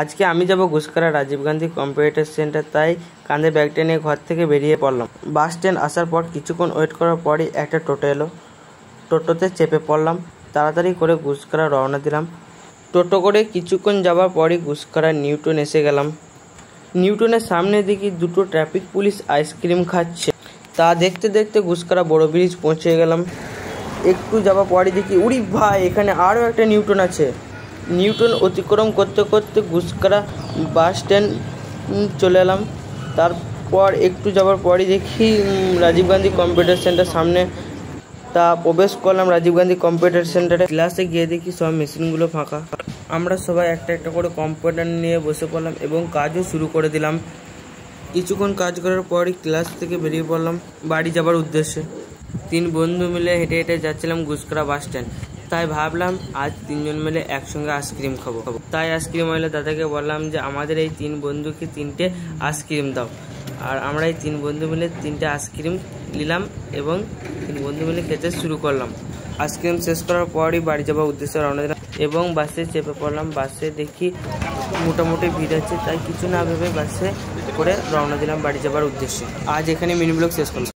আজকে আমি যাব ঘুষকরা রাজীব গান্ধী কম্পিউটার সেন্টার, তাই কাঁধে ব্যাগটা নিয়ে ঘর থেকে বেরিয়ে পড়লাম। বাস স্ট্যান্ড আসার পর কিছুক্ষণ ওয়েট করার পরই একটা টোটো এলো। টোটোতে চেপে পড়লাম, তাড়াতাড়ি করে ঘুষকরা রওনা দিলাম। টোটো করে কিছুক্ষণ যাওয়ার পরই ঘুষকরা নিউটন এসে গেলাম। নিউটনের সামনে দেখি দুটো ট্রাফিক পুলিশ আইসক্রিম খাচ্ছে। তা দেখতে দেখতে ঘুষকরা বড় ব্রিজ পৌঁছে গেলাম। একটু যাওয়ার পরই দেখি উড়ি ভাই, এখানে আরও একটা নিউটন আছে। নিউটন অতিক্রম করতে করতে ঘুষকরা বাস স্ট্যান্ড চলে এলাম। তারপর একটু যাওয়ার পরই দেখি রাজীব গান্ধী কম্পিউটার সেন্টার সামনে। তা প্রবেশ করলাম রাজীব গান্ধী কম্পিউটার সেন্টারে। ক্লাসে গিয়ে দেখি সব মেশিনগুলো ফাঁকা। আমরা সবাই একটা একটা করে কম্পিউটার নিয়ে বসে পড়লাম এবং কাজও শুরু করে দিলাম। কিছুক্ষণ কাজ করার পরই ক্লাস থেকে বেরিয়ে পড়লাম বাড়ি যাবার উদ্দেশ্যে। 3 বন্ধু মিলে হেঁটে হেঁটে যাচ্ছিলাম ঘুষকরা বাস স্ট্যান্ড। তাই ভাবলাম আজ 3 জন মিলে একসঙ্গে আইসক্রিম খাবো। তাই আইসক্রিম ওয়ালা দাদাকে বললাম যে আমাদের এই 3 বন্ধুকে 3টে আইসক্রিম দাও। আর আমরা এই 3 বন্ধু মিলে 3টে আইসক্রিম নিলাম এবং 3 বন্ধু মিলে খেতে শুরু করলাম। আইসক্রিম শেষ করার পরই বাড়ি যাওয়ার উদ্দেশ্যে রওনা দিলাম এবং বাসে চেপে পড়লাম। বাসে দেখি মোটামুটি ভিড় আছে, তাই কিছু না ভেবে বাসে করে রওনা দিলাম বাড়ি যাওয়ার উদ্দেশ্যে। আজ এখানে মিনি ব্লগ শেষ করলাম।